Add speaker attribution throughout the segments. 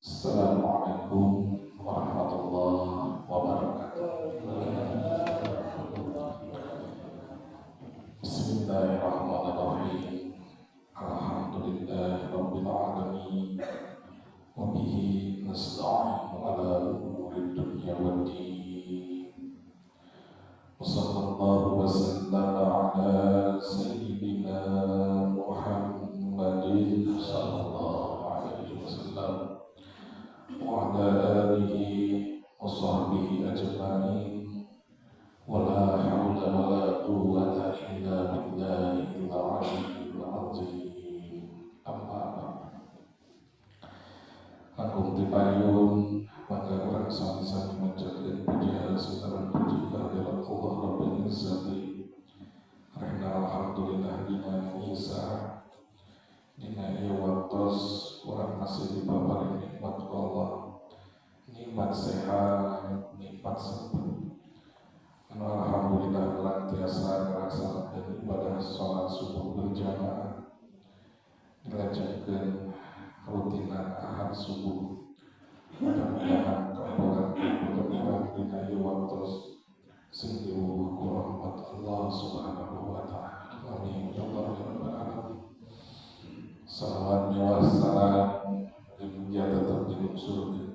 Speaker 1: Assalamualaikum warahmatullahi wabarakatuh. Bismillahirrahmanirrahim. Alhamdulillahi rabbil alamin. Wa bihi nasta'inu ala umuri dunya waddin. Wa sallallahu wa sallama ala sayyidina Muhammadin sallallahu alaihi wasallam wa ala alihi wa sahbihi ajma'in. Wala hawla wala quwwata illa billahil aliyyil azim. Amma ba'd. Agung dipayun mangga urang sami-sami menjadikan puji sitaran puji kehadirat Allah Rabbul Izzati. Rehna alhamdulillah dina Isa dina ieu waktos urang masih dipaparin nikmat Allah, nikmat sehat, nikmat sembuh. Alhamdulillah urang tiasa ngalaksanakeun ibadah salat subuh berjamaah, dilajenkeun rutinan ahad subuh. Mudah-mudahan kabolan dina ieu waktos sing diwuh ku rahmat Allah Subhanahu wa taala. Amin ya rabbal alamin. Salawat mewah salam dimuja tetap diunsurkeun,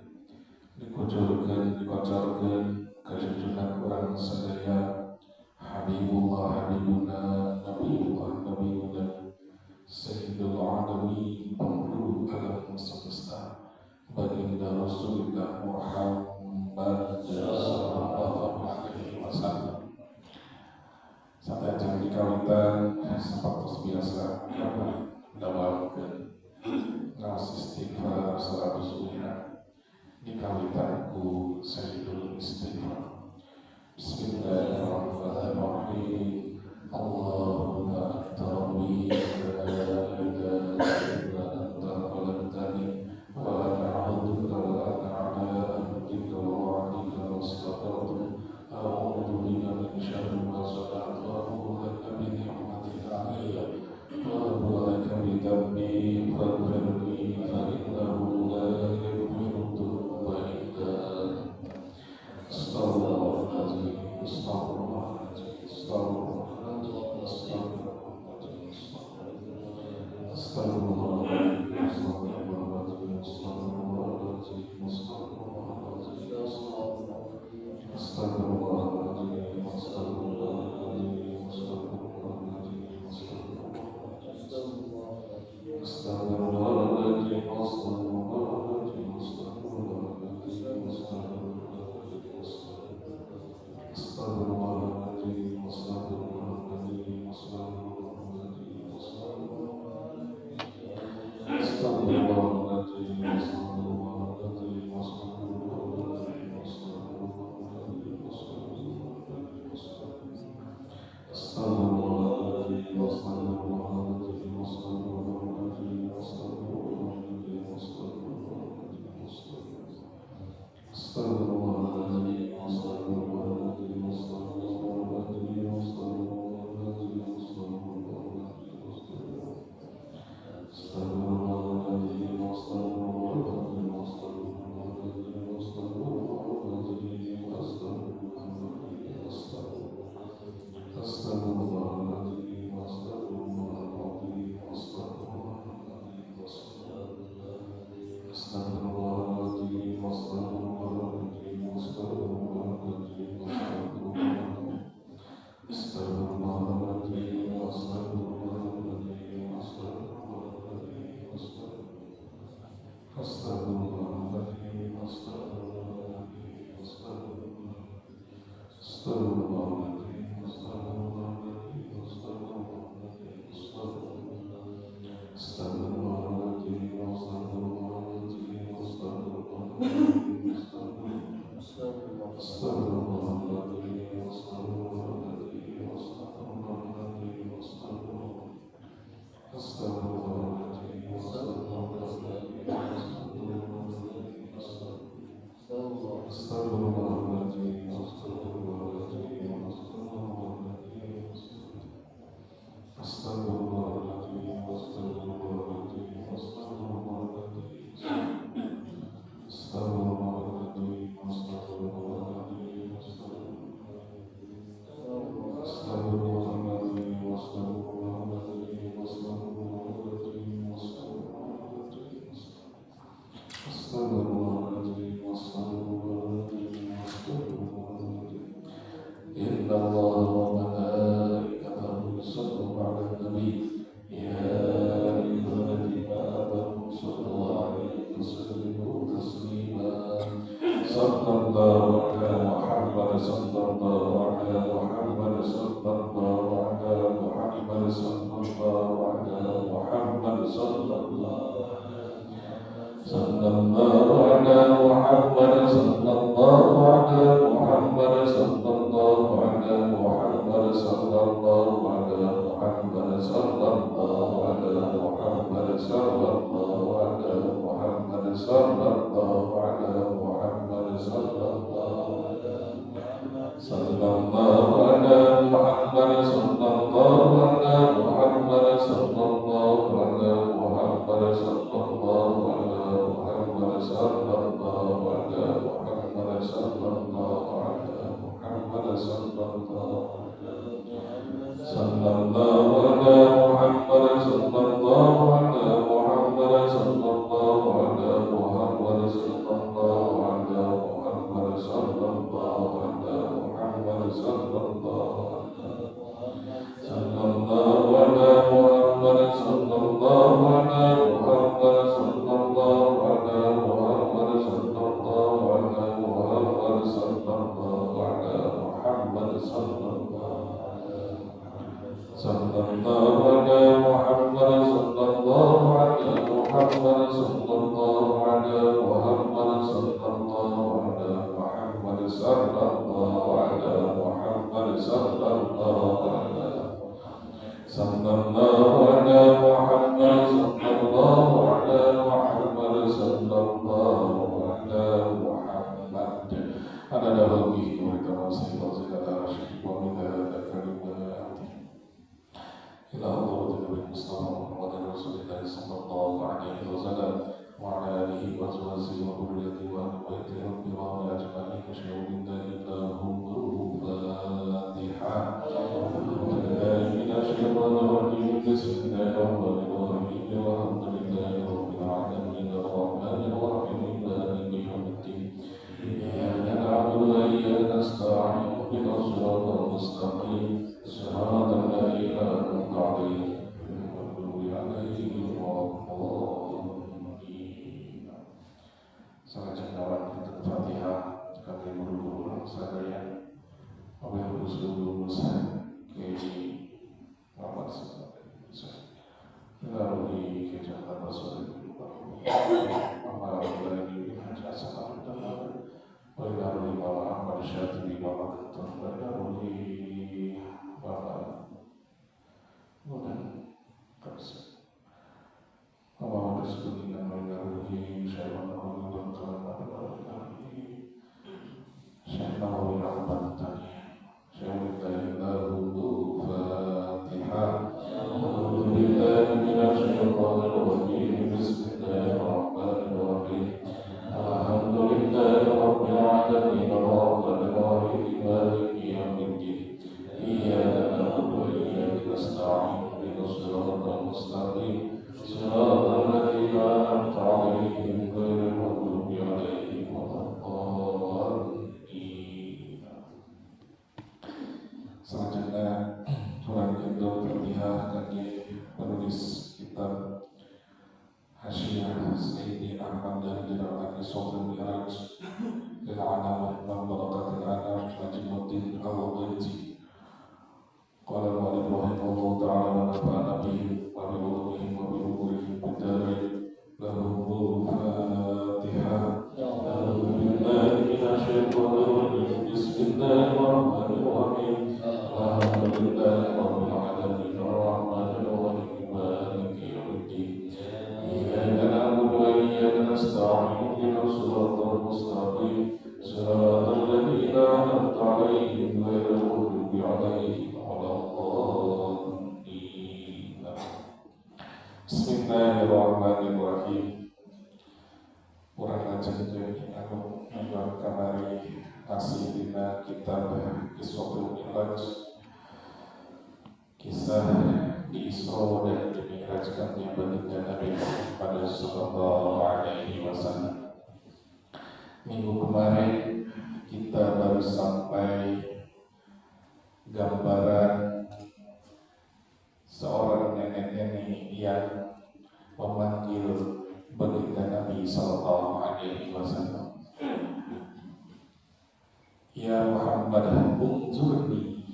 Speaker 1: dikucurkeun, dikocorkeun ka junjungan urang sadaya Habibullah Habibuna Nabiullah Nabiuna Sayyidul Alamin Penghulu alam semesta Baginda Rasulullah Muhammad sallallahu alaihi wasallam. Sampai jam dikawitan seperti biasa dawakeun ngaos istighfar salat sunnah dikawitan ku Sayyidul Istighfar. Bismillahirrahmanirrahim. Allahumma anta rabbi la ilaha illa anta khalaqtani wa ana 'abduka wa ana 'ala ahdika wa wa'dika mastata'tu. A'udzu bika min syarri ma sana'tu wa a'udzu laka bi ni'matika 'alayya wa a'udzu laka bi dhanbi faghfirli fa innahu la yaghfiru dhunuba illa anta. Astaghfirullahaladzim, astaghfirullahaladzim, astaghfirullahaladzim, astaghfirullahaladzim, astaghfirullahaladzim, astaghfirullahaladzim, astaghfirullahaladzim, astaghfirullahaladzim, astaghfirullahaladzim, astaghfirullahaladzim, إن الله وملائكته يصلون على النبي يا أيها الذين آمنوا صلوا عليه وسلموا تسليما صلى الله على محمد صلى الله على محمد صلى الله على محمد صلى الله على محمد صلى الله صلى الله على محمد صلى الله على محمد صلى الله على محمد صلى الله على محمد صلى الله على محمد صلى الله على محمد صلى الله على محمد صلى الله صلى الله على محمد صلى الله على محمد صلى الله على محمد صلى الله على محمد صلى الله على محمد صلى الله على محمد صلى الله صلى الله على محمد صلى الله على محمد صلى الله على محمد صلى الله على محمد صلى الله على محمد صلى الله صلى الله على محمد صلى الله على محمد صلى الله على محمد صلى الله على محمد صلى الله على محمد صلى الله صلى الله على محمد صلى الله على محمد صلى الله على محمد صلى الله على محمد صلى الله على محمد صلى الله على صلى الله على محمد صلى الله على محمد صلى الله على محمد أنا لا أبغي وتواصي وزيادة رشيد ومن هذا كلمات إلى الله المصطفى محمد رسول الله صلى الله عليه وسلم وعلى آله وأزواجه وذريته وأهل بيته رب العالمين أجمعين أشهد أن لا إله إلا الله الفاتحة من الشيطان الرجيم بسم الله الرحمن الرحيم الحمد لله رب العالمين الرحمن الرحيم مالك يوم الدين إياك نعبد وإياك نستعين اهدنا الصراط المستقيم صراط الذين أنعمت عليهم غير المغضوب عليهم ولا الضالين. Salat jawab Fatihah kami berdoa sekalian. Apa yang berseluruh Kiai Muhammad lalu di kejahatan Rasul Amal lagi jasa lalu Bapak Ahmad Syatibi Bapak Ketum lalu Bapak Mudan Kersa Bapak Bersekutnya lalu Syaiwan Nawawi Bantuan lalu Syaiwan Nawawi Rahman Tani Syaiwan Nawawi Fatihah أعوذ بالله من الشيطان الرجيم بسم الله الرحمن الرحيم الحمد لله رب العالمين الرحمن الرحيم مالك يوم الدين إياك نعبد وإياك نستعين اهدنا الصراط المستقيم صراط الذين أنعمت عليهم غير المغضوب عليهم ولا الضالين. Selanjutnya Surah Al-Fatihah dari penulis kitab Hasyiah Sayyidi Ahmad dan Dira'ati Sotul Miraj Lil-Anam wa Barakatil Anam Najimuddin Al-Wabaiti Qala al-Walid rahimahullah ta'ala wa nafa'ana bihim wa bi'ulumihim wa bi'umurihim bidari lahumul Fatihah A'udhu billahi minasyaitonir rajim Bismillahirrahmanirrahim Alhamdulillahi rabbil alamin arrahmanir rahim maliki yaumiddin iyyaka na'budu wa iyyaka nasta'in ihdinas siratal mustaqim siratal ladzina an'amta 'alaihim ghairil maghdubi 'alaihim waladdallin. Bismillahirrahmanirrahim. Orang jalla jalaluhu kamari nasibina kitab Qissatul Mi'raj, kisah di Isra dan Dimi'rajkannya baginda Nabi Muhammad sallallahu alaihi wasallam. Minggu kemarin kita baru sampai gambaran seorang nenek-nenek yang memanggil baginda Nabi sallallahu alaihi wasallam, "Ya Muhammad, unzurni,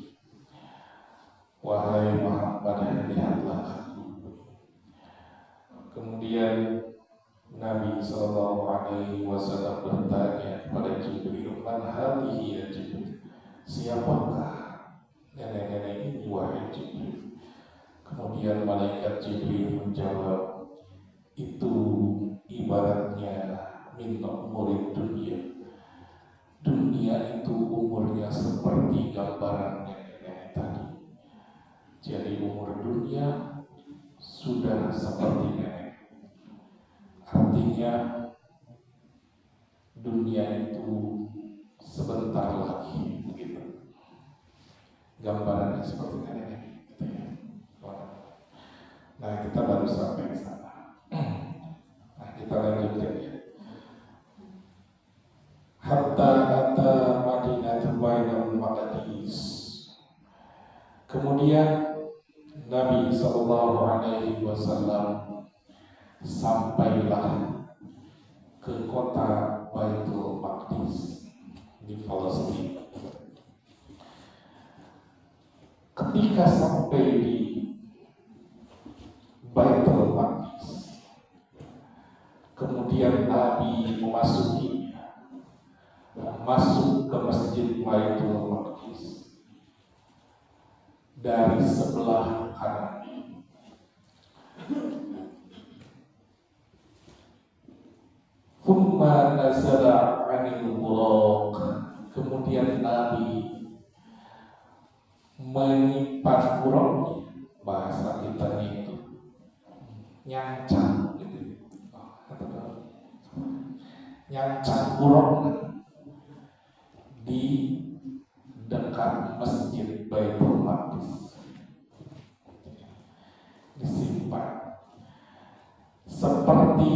Speaker 1: wahai Muhammad, lihatlah aku." Kemudian Nabi sallallahu alaihi wasallam bertanya kepada Jibril, "Man hadhihi ya Jibril?" Siapakah nenek-nenek ini wahai Jibril? Kemudian malaikat Jibril menjawab, "Itu ibaratnya min umurid dunia. Dunia itu umurnya seperti gambaran nenek-nenek tadi. Jadi umur dunia sudah seperti nenek. Artinya dunia itu sebentar lagi, begitu. Gambarannya seperti nenek, gitu ya. Nah, kita baru sampai ke sana. Nah, kita lanjutkan ya. Hatta ata Madinah Bainal Maqdis. Kemudian Nabi sallallahu alaihi wasallam sampailah ke kota Baitul Maqdis di Palestina. Ketika sampai di Baitul Maqdis, kemudian Nabi masuk ke Masjid Baitul Maqdis dari sebelah kanan. Thumma nazala 'anil buraq. Kemudian Nabi menyimpan buraqnya, bahasa kita itu nyancang gitu. Nyancang buraqnya di dekat Masjid Baitul Maqdis, disimpan seperti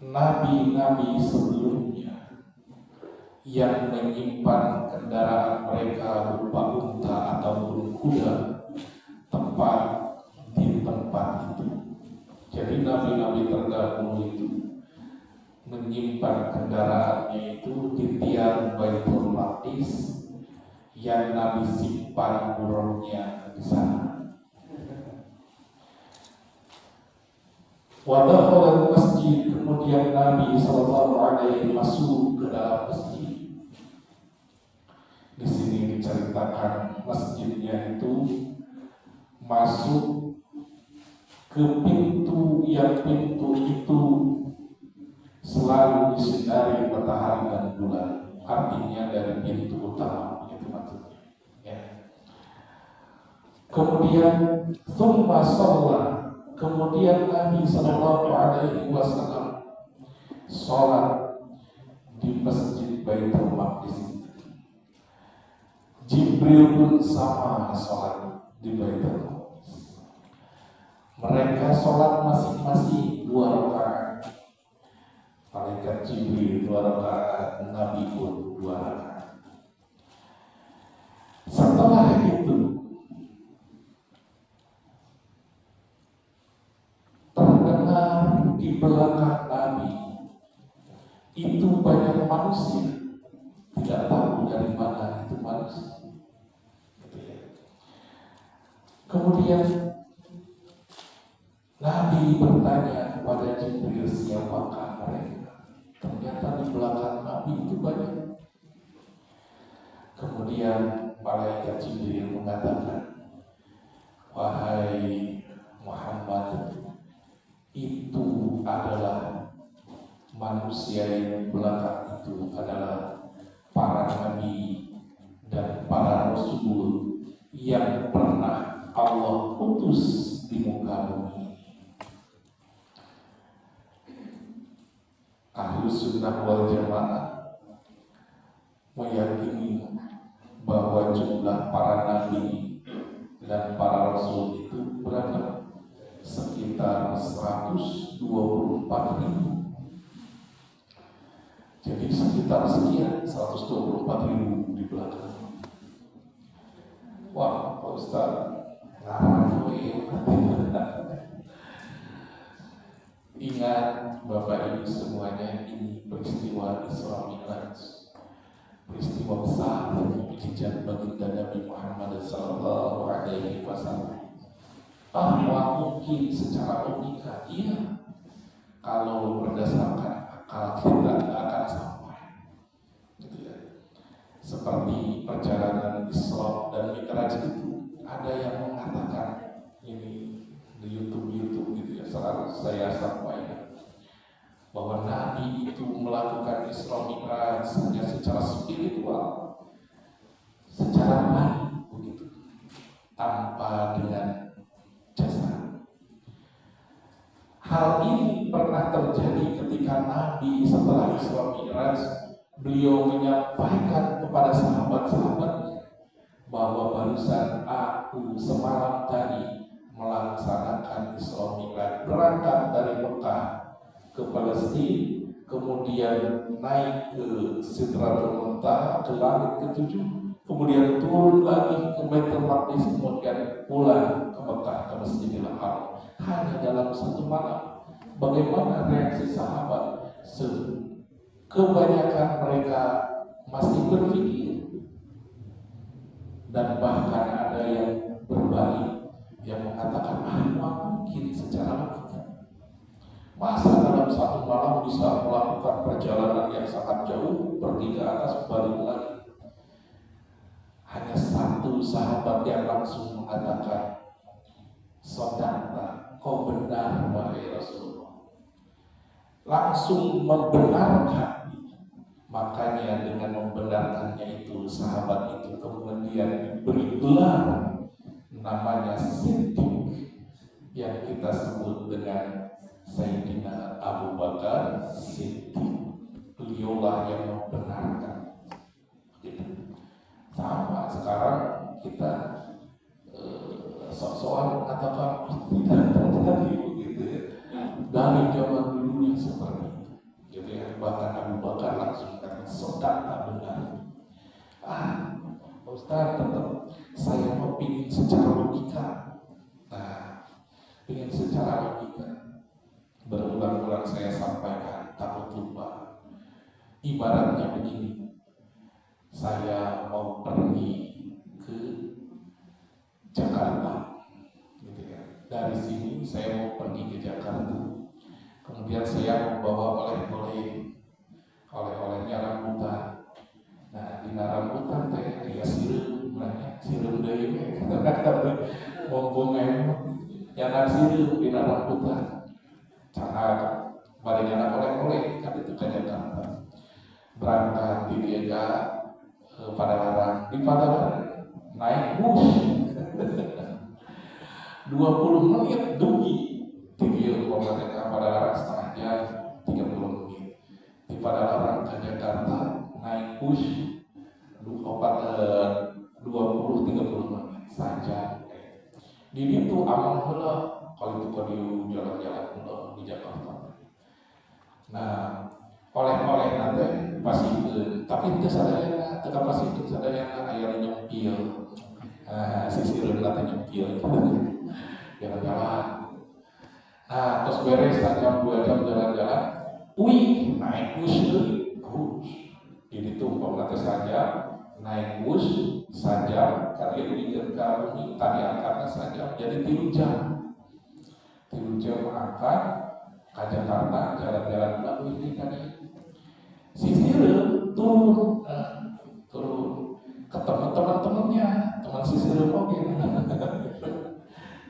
Speaker 1: nabi-nabi sebelumnya yang menyimpan kendaraan mereka berupa unta ataupun kuda tepat di tempat itu. Jadi nabi-nabi terdahulu itu menyimpan kendaraannya itu di tiang Baitul Maqdis yang Nabi simpan burungnya di sana. Wadakhala masjid, kemudian Nabi sallallahu alaihi masuk ke dalam masjid. Di sini diceritakan masjidnya itu masuk ke pintu yang pintu itu selalu disinari matahari dan bulan, artinya dari pintu utama, itu maksudnya. Ya. Kemudian tsumma shalla, kemudian Nabi sallallahu alaihi wasallam sholat di Masjid Baitul Maqdis. Jibril pun sama sholat di Baitul Maqdis. Mereka sholat masing-masing 2 rakaat. Malaikat Jibril 2 rakaat, Nabi pun 2 rakaat. Setelah itu terdengar di belakang Nabi itu banyak manusia, tidak tahu dari mana itu manusia. Kemudian Nabi bertanya kepada Jibril, siapakah mereka? Ternyata di belakang Nabi itu banyak. Kemudian malaikat Jibril mengatakan, "Wahai Muhammad, itu adalah manusia yang di belakang itu adalah para nabi dan para rasul yang pernah Allah utus di muka bumi." Ahlus Sunnah wal Jamaah meyakini bahwa jumlah para nabi dan para rasul itu berapa? Sekitar 124.000. Jadi sekitar sekian 124.000 di belakang. Wah, Pak Ustaz, ingat Bapak Ibu semuanya, ini peristiwa Isra Mi'raj, peristiwa besar mukjizat baginda Nabi Muhammad sallallahu alaihi wasallam. Bahwa mungkin secara logika, iya, kalau berdasarkan akal kita tidak akan sampai, gitu ya. Seperti perjalanan Isra dan Mi'raj itu, ada yang mengatakan ini di YouTube gitu ya, selalu saya sampaikan bahwa Nabi itu melakukan Isra Mi'raj hanya secara spiritual, secara rohani begitu, tanpa dengan jasad. Hal ini pernah terjadi ketika Nabi setelah Isra Mi'raj, beliau menyampaikan kepada sahabat-sahabatnya bahwa barusan aku semalam tadi melaksanakan Isra Mi'raj, berangkat dari Mekah ke Palestina, kemudian naik ke Sidratul Muntaha, ke langit ketujuh, kemudian turun lagi ke Baitul Maqdis, kemudian pulang ke Mekah, ke Masjidil Haram, hanya dalam satu malam. Bagaimana reaksi sahabat? Kebanyakan mereka masih berpikir, dan bahkan ada yang berbalik, yang mengatakan mungkin secara logika. Masa dalam satu malam bisa melakukan perjalanan yang sangat jauh, pergi ke atas, balik lagi. Hanya satu sahabat yang langsung mengatakan, "Sodaqta, kau benar wahai Rasulullah." Langsung membenarkan. Makanya dengan membenarkannya itu, sahabat itu kemudian diberi gelar namanya Siddiq, yang kita sebut dengan Sayyidina Abu Bakar Siddiq. Beliaulah yang membenarkan. Sama sekarang kita sok-sokan mengatakan tidak terjadi begitu ya. Dari zaman dulunya seperti itu. Jadi bahkan Abu Bakar langsung kata sodaqta, benar. Ustaz, tetap saya mau pingin secara logika. Pingin secara logika. Berulang-ulang saya sampaikan, takut lupa. Ibaratnya begini, saya mau pergi ke Jakarta, gitu ya. Dari sini saya mau pergi ke Jakarta. Kemudian saya membawa oleh-olehnya rambutan. Nah, di rambutan teh kayak sirup deui mumpung yang sirup di rambutan. Cara barengan oleh-oleh kan itu ke Jakarta. Berangkat di Diega Padalarang, di Padalarang naik bus 20 menit dugi di dia Padalarang setengah jam 30 menit. Di Padalarang ke Jakarta naik bus 20-30 menit saja. Di itu aman heula kalau itu jalan-jalan heula di Jakarta. Nah, oleh-oleh nanti pasikeun, tapi teu sadayana, teu kapasikeun sadayana aya nyempil. Sisireun nanti nyempil. Jalan-jalan. Nah, terus beres jam 2 jam jalan-jalan, naik bus deui. Jadi tumpang nanti saja naik bus saja, karena diberikan kami tadi angkatnya saja jadi 3 jam angkat ke Jakarta, jalan-jalan lalu ini tadi sisireun turun ketemu teman-temannya, teman sisireun oke.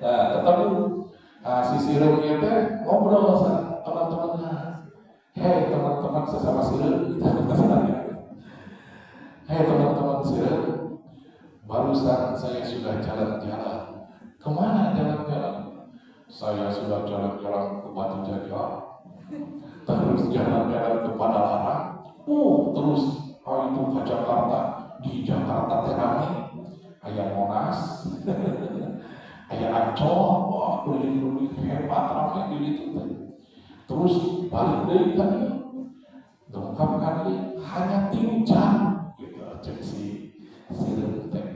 Speaker 1: Nah, ketemu sisireun itu ngobrol sama teman-temannya. Hei teman-teman sesama sireun, hei teman-teman sireun, barusan saya sudah jalan-jalan. Kemana jalan-jalan? Saya sudah jalan-jalan ke Batu Jajar. terus jalan-jalan kepada larang, terus itu ke Jakarta, di Jakarta terame, ayah Monas, ayah Ancol, wah keliling-keliling hebat ramai di situ. Terus balik dari kami, lengkap kali hanya 3 jam, gitu cek si teh.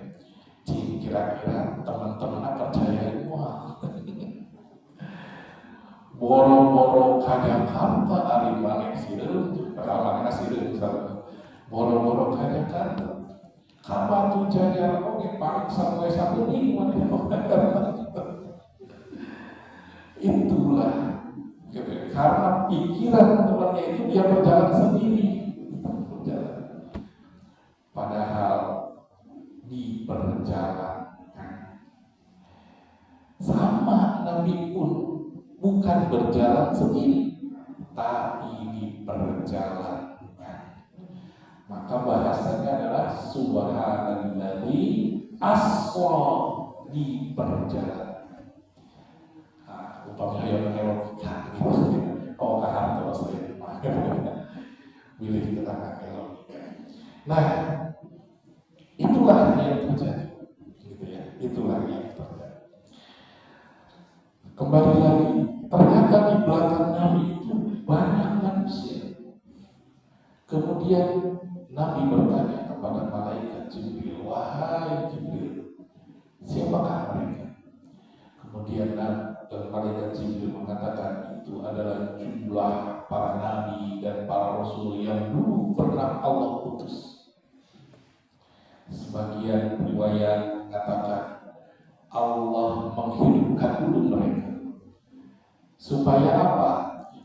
Speaker 1: Kira-kira teman-teman percaya wah boro-boro ka Jakarta ari maneh sireun, padahal maneh sireun boro-boro ka Jakarta. Ka Batu Jajar oge paling sampai 1 minggu maneh. Itulah gitu ya. Karena pikiran temannya itu dia berjalan sendiri. Padahal di perjalanan sama Nabi pun bukan berjalan sendiri, tapi di perjalanan. Maka bahasanya adalah subhanalladzi asra di perjalanan. Upamanya yang logika gitu. Oh kahar terus pilih keterangan logika. Nah, itulah yang terjadi, gitu ya. Itulah yang terjadi. Kembali lagi, ternyata di belakang Nabi itu banyak manusia. Kemudian Nabi bertanya kepada malaikat Jibril, wahai Jibril, siapakah mereka? Kemudian malaikat Jibril mengatakan itu adalah jumlah para nabi dan para rasul yang dulu pernah Allah utus. Sebagian riwayat mengatakan Allah menghidupkan dulu mereka. Supaya apa?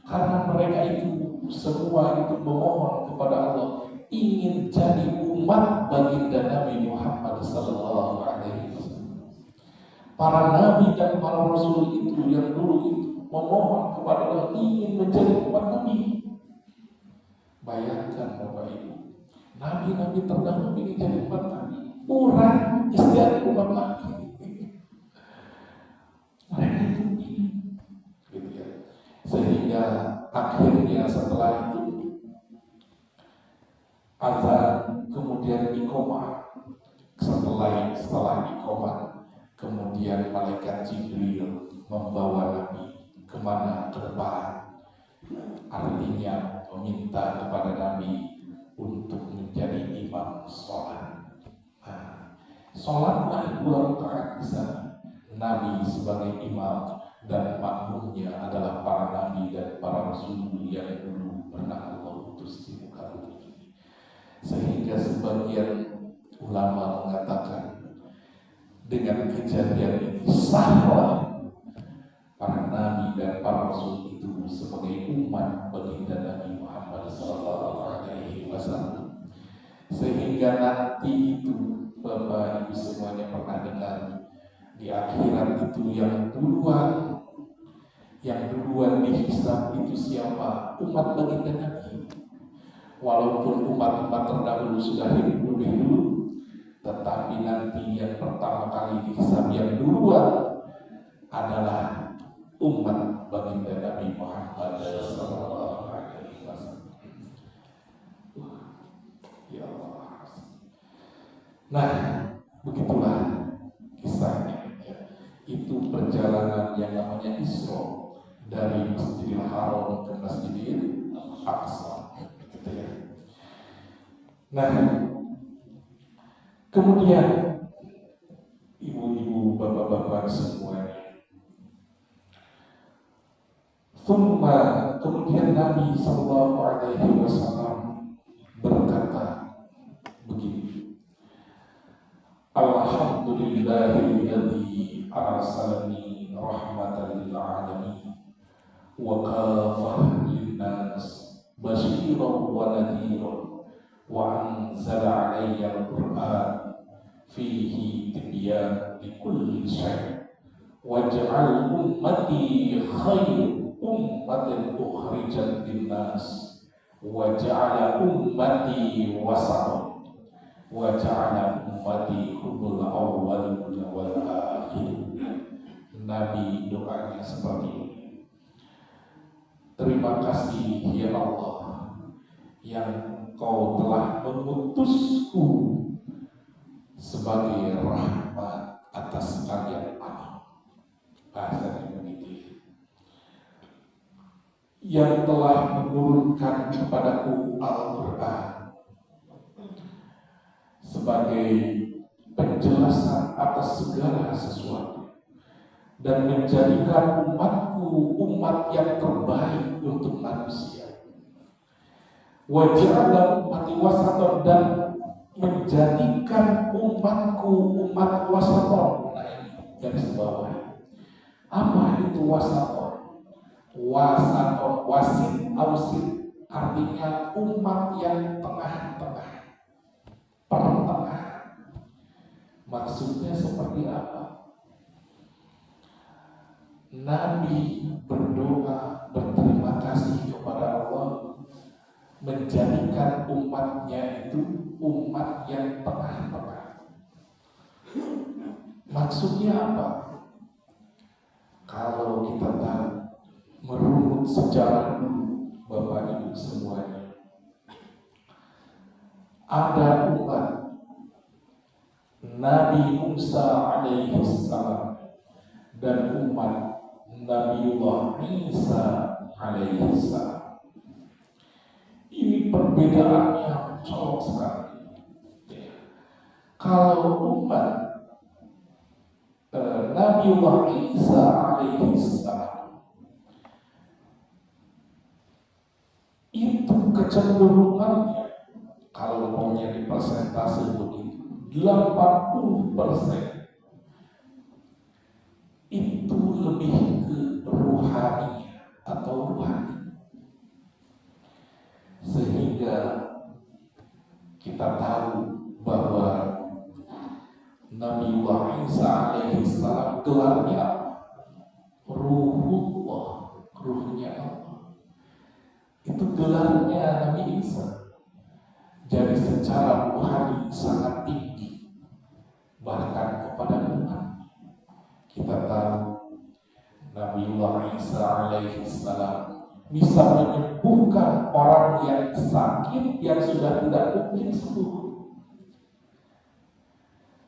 Speaker 1: Karena mereka itu semua itu memohon kepada Allah ingin jadi umat baginda Nabi Muhammad sallallahu alaihi wasallam. Para nabi dan para rasul itu yang dulu itu memohon kepada Allah ingin menjadi umat Nabi. Bayangkan Bapak Ibu, nabi-nabi terdahulu ingin jadi umat Nabi, orang istiadat umat Nabi. Mereka itu gitu ya. Sehingga akhirnya setelah itu azan, kemudian iqamah. Setelah iqamah, kemudian malaikat Jibril membawa Nabi kemana? Ke depan. Artinya meminta kepada Nabi untuk menjadi imam sholat. Nah, sholatlah 2 rakaat di sana. Nabi sebagai imam dan makmumnya adalah para nabi dan para rasul yang dulu pernah Allah utus di muka bumi ini. Sehingga sebagian ulama mengatakan dengan kejadian ini sahlah para nabi dan para rasul itu sebagai umat baginda Nabi Muhammad SAW. Sehingga nanti itu Bapak Ibu semuanya pernah dengar di akhirat itu yang duluan dihisab itu siapa? Umat baginda Nabi. Walaupun umat-umat terdahulu sudah hidup lebih dulu, tetapi nanti yang pertama kali dihisab yang duluan adalah umat baginda Nabi Muhammad sallallahu alaihi wasallam. Ya Allah. Nah, begitulah kisahnya. Itu perjalanan yang namanya Isra dari Masjidil Haram ke Masjidil Aqsa, gitu ya. Nah, kemudian ibu-ibu, bapak-bapak semuanya, kemudian Nabi Sallallahu Alaihi Wasallam berkata begini, Alhamdulillahilladzi arsalani rahmatan lil alamin wa kafatan linnas basyiran wa nadhiran wa anzala alayya al-Qur'an fihi tibyan likulli syai' waj'al ummati khair ummatin ukhrijat linnas waj'ala ummati wasatan wa ja'ala ummati humul awwalin wal akhirin. Nabi doanya seperti ini. Terima kasih ya Allah yang Kau telah mengutusku sebagai rahmat atas kalian alam. Bahasanya begitu. Yang telah menurunkan kepadaku Al-Quran sebagai penjelasan atas segala sesuatu dan menjadikan umatku umat yang terbaik untuk manusia. Waja'ala ummati wasatan, dan menjadikan umatku umat wasaton. Nah ini garis bawah. Apa itu wasaton? Wasaton, wasit, ausit, artinya umat yang tengah-tengah, pertengahan. Maksudnya seperti apa? Nabi berdoa berterima kasih kepada Allah menjadikan umatnya itu umat yang tengah-tengah. Maksudnya apa? Kalau kita tahu merunut sejarah dulu, Bapak Ibu semuanya, ada umat Nabi Musa alaihi salam dan umat Nabiullah Isa alaihi salam. Ini perbedaannya jauh sekali. Kalau umat Nabiullah Isa alaihi salam itu kecenderungannya, kalau maunya di persentase begitu, 80% itu lebih ke rohani atau rohani. Sehingga kita tahu bahwa Nabiullah Isa alaihi salam gelarnya Ruhullah, ruhnya Allah. Itu gelarnya Nabi Isa. Jadi secara rohani sangat tinggi, bahkan kepada umat. Kita tahu Nabiullah Isa alaihi salam bisa menyembuhkan orang yang sakit yang sudah tidak mungkin sembuh.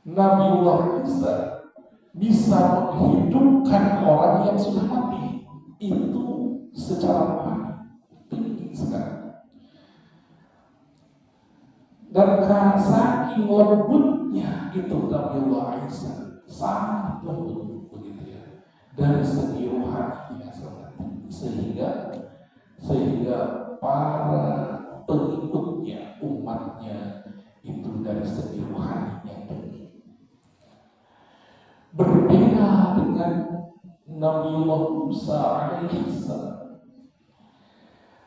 Speaker 1: Nabiullah Isa bisa menghidupkan orang yang sudah mati. Itu secara tinggi sekali. Dan saking lembutnya itu Nabiullah Isa, sangat lembut begitu ya, dari segi rohaninya sangat tinggi, sehingga para pengikutnya, umatnya itu dari segi rohaninya tinggi. Berbeda dengan Nabiullah Musa alaihi salam.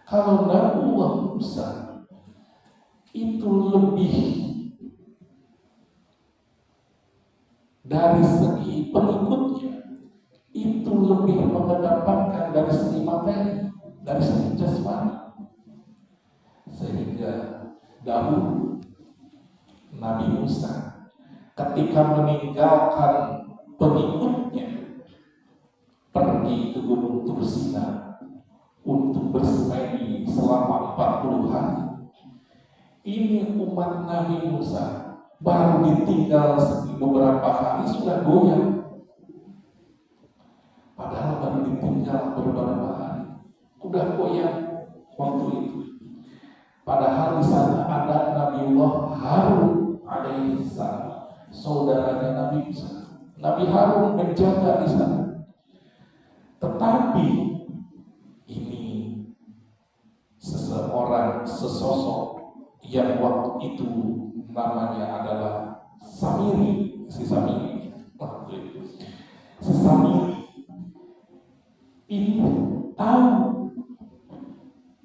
Speaker 1: Kalau Nabiullah Musa itu lebih dari segi pengikutnya, itu lebih mengedepankan dari segi materi, dari segi jasmani. Sehingga dahulu Nabi Musa ketika meninggalkan pengikutnya pergi ke Gunung Tursina untuk bersemedi selama 40 hari. Ini umat Nabi Musa baru ditinggal beberapa hari sudah goyah. Padahal baru ditinggal beberapa hari udah goyah waktu itu. Padahal di sana ada Nabiullah Harun alaihi salam, saudaranya Nabi Musa. Nabi Harun menjaga di sana. Tetapi ini sesosok yang waktu itu namanya adalah Samiri, si Samiri ini tahu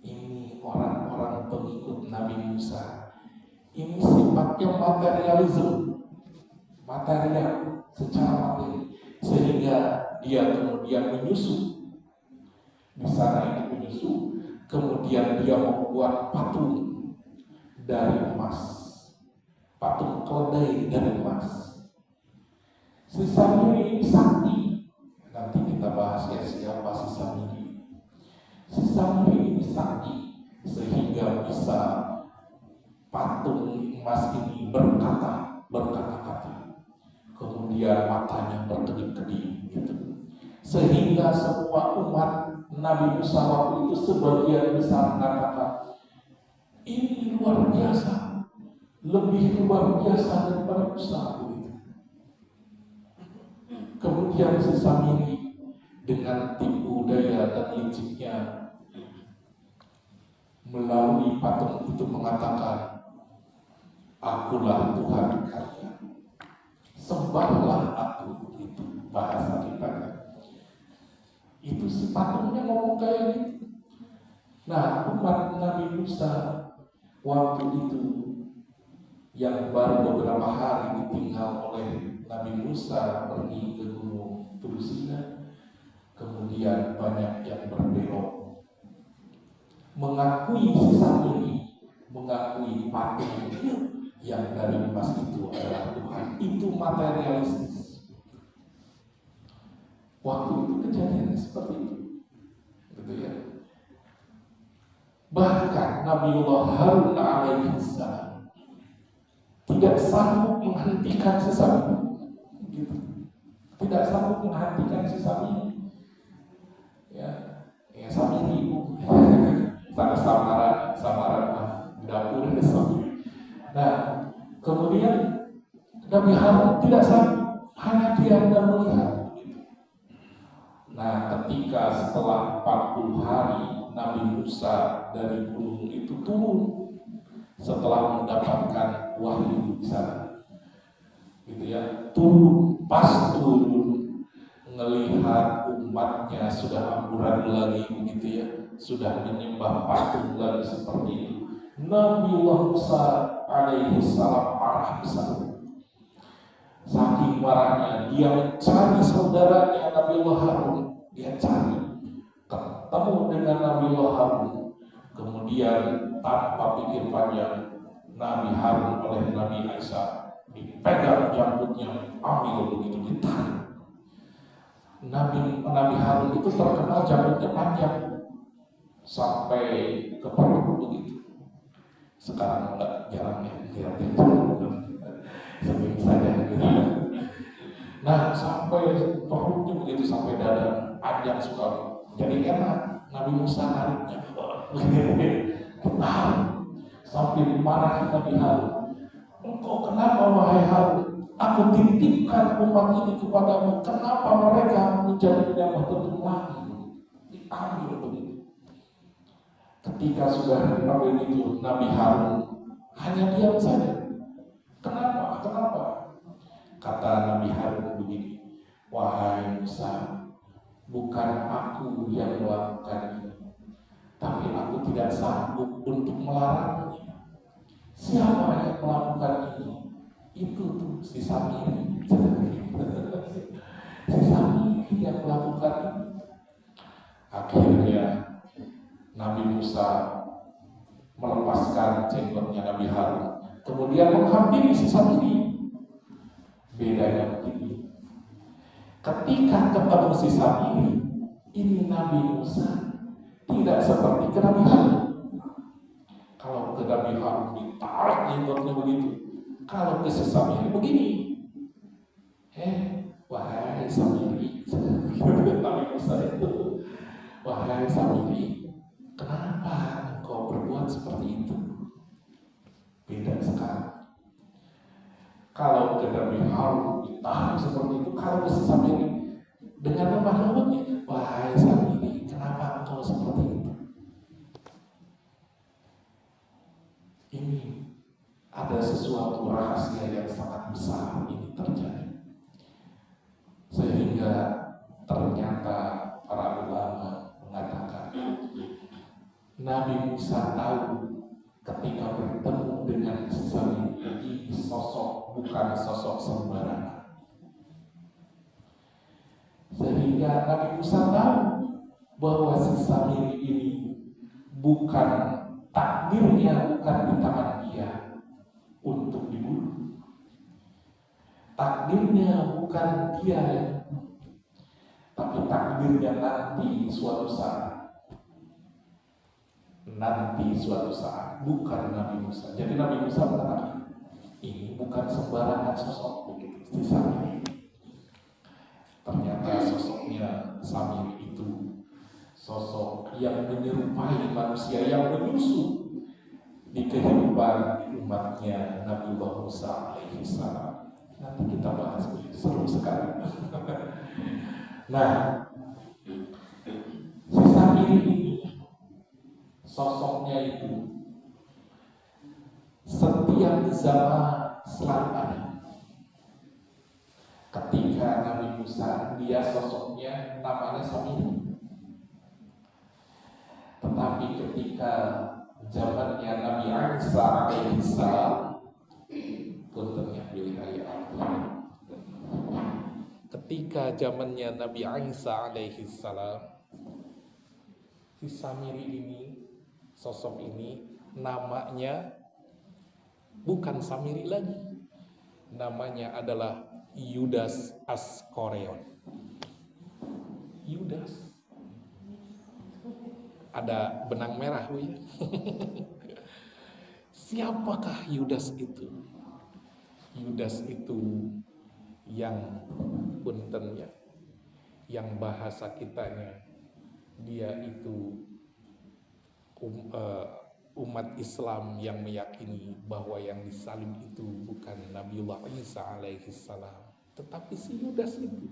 Speaker 1: ini orang-orang pengikut Nabi Musa ini sifatnya material secara materi, sehingga dia kemudian menyusup di sana, itu menyusup, kemudian dia membuat patung dari emas, patung keledai dari emas. Si Samiri ini sakti. Nanti kita bahas ya siapa si Samiri. Si Samiri ini sakti sehingga bisa patung emas ini berkata-kata, kemudian matanya berkedip-kedip gitu. Sehingga semua umat Nabi Musa waktu itu sebagian besar mengatakan, ini luar biasa, lebih luar biasa daripada Musa itu. Kemudian si Samiri dengan tipu daya dan liciknya melalui patung itu mengatakan, akulah Tuhan kalian, sembahlah aku. Itu bahasa kita. Itu si patungnya ngomong kayak gitu. Nah, umat Nabi Musa waktu itu yang baru beberapa hari ditinggal oleh Nabi Musa pergi ke gunung Turusina, kemudian banyak yang berbelok, mengakui si Samiri, mengakui patung yang dari emas itu adalah Tuhan. Itu materialistis. Waktu itu kejadiannya seperti itu, gitu ya. Bahkan Nabiullah Harun alaihi salam tidak sanggup menghentikan si Samiri, gitu. Tidak sanggup menghentikan si Samiri. Ya Samiri ibu, pada samaran dapur dan Samiri. Nah, kemudian Nabi Harun tidak sanggup, hanya diam dan melihat. Nah, ketika setelah 40 hari Nabi Musa dari gunung itu turun setelah mendapatkan wahyu di sana, gitu ya, pas turun melihat umatnya sudah amburadul lagi, begitu ya, sudah menyembah patung lagi seperti itu. Nabiullah Musa alaihi salam marah besar. Saking marahnya, dia mencari saudaranya Nabiullah Harun. Dia cari, ketemu dengan Nabiullah Harun. Kemudian tanpa pikir panjang, Nabi Harun oleh Nabi Isa dipegang jambutnya, ambil begitu, ditarik. Nabi Harun itu terkenal jambutnya panjang sampai ke perut begitu. Sekarang enggak, jarang ya, sering saja gitu. Nah, sampai perutnya begitu, sampai dada panjang sekali. Jadi enak Nabi Musa nariknya. Sampai marah Nabi Harun. Engkau kenapa wahai Harun? Aku titipkan umat ini kepadamu. Kenapa mereka menjadi dapat tertulangi? Diambil begitu. Ketika sudah mengambil itu, Nabi Harun hanya diam saja. Kenapa? Kata Nabi Harun begini, wahai Musa, bukan aku yang melakukan ini, tapi aku tidak sanggup untuk melarangnya. Siapa yang melakukan ini? Itu tuh si Samiri. Si Samiri yang melakukan ini. Akhirnya Nabi Musa melepaskan jenggotnya Nabi Harun, kemudian menghampiri si Samiri. Bedanya begini, ketika ketemu si Samiri, ini Nabi Musa tidak seperti ke Nabi Harun. Kalau ke Nabi Harun ditarik jenggotnya begitu, kalau ke si Samiri begini, wahai Samiri, Nabi Musa itu, wahai Samiri, kenapa engkau berbuat seperti itu? Beda sekali. Kalau ke Nabi Harun ditarik seperti itu, kalau ke si Samiri dengan lemah lembutnya, wahai Samiri, kenapa engkau seperti itu? Ini ada sesuatu rahasia yang sangat besar ini terjadi, sehingga ternyata para ulama mengatakan Nabi Musa tahu ketika bertemu dengan si Samiri ini sosok bukan sosok sembarangan, sehingga Nabi Musa tahu bahwa si Samiri ini bukan takdirnya, bukan di tangan dia untuk dibunuh. Takdirnya bukan dia yang, tapi takdirnya nanti suatu saat nanti suatu saat, bukan Nabi Musa. Jadi Nabi Musa mengatakan, ini bukan sembarangan sosok begitu. Si Samiri. Ternyata sosoknya Samiri itu sosok yang menyerupai manusia yang menyusup di kehidupan umatnya Nabiullah Musa alaihissalam. Nanti kita bahas, seru sekali. Nah, si Samiri ini sosoknya itu setiap zaman selalu ada. Ketika Nabi Musa, dia sosoknya namanya Samiri. Tetapi ketika zamannya Nabi Isa alaihissalam, puntennya pilih ayat Allah. Ketika zamannya Nabi Isa alaihissalam, si Samiri ini, sosok ini namanya bukan Samiri lagi. Namanya adalah Yudas Askoreon. Yudas. Ada benang merah, ya. Siapakah Yudas itu? Yudas itu yang puntennya, yang bahasa kitanya, dia itu umat Islam yang meyakini bahwa yang disalib itu bukan Nabiullah Isa alaihissalam, tetapi si Yudas itu.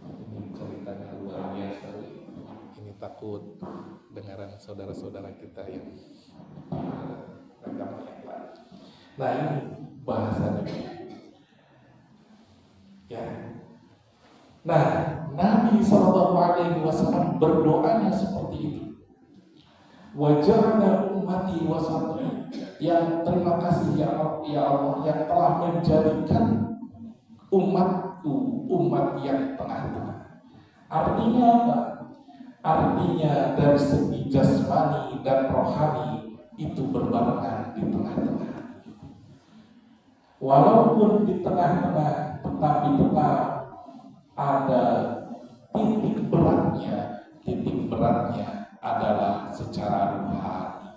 Speaker 1: Ini ceritanya luar biasa. Ini takut dengaran saudara-saudara kita yang agama yang lain. Nah, ini bahasanya. Ya. Nah, Nabi SAW berdoanya seperti itu. Wajahnya ummati wasatan, yang terima kasih ya Allah yang telah menjadikan umatku umat yang tengah-tengah. Artinya apa? Artinya dari segi jasmani dan rohani itu berbarengan di tengah-tengah. Walaupun di tengah-tengah, tetapi tetap ada titik beratnya. Titik beratnya adalah secara rohani.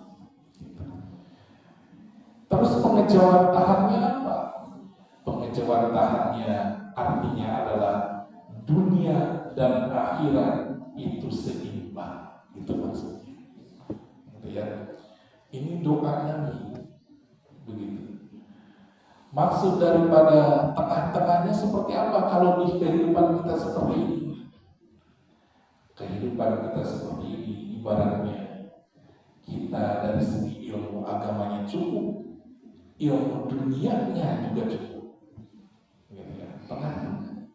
Speaker 1: Terus pengejawantahannya apa? Pengejawantahannya artinya adalah dunia dan akhirat itu seimbang. Itu maksudnya. Gitu ya. Ini doa Nabi. Begitu. Maksud daripada tengah-tengahnya seperti apa kalau di kehidupan kita seperti ini? Kehidupan kita seperti ini ibaratnya kita dari segi ilmu agamanya cukup, ilmu dunianya juga cukup. Gitu ya, tengah-tengah.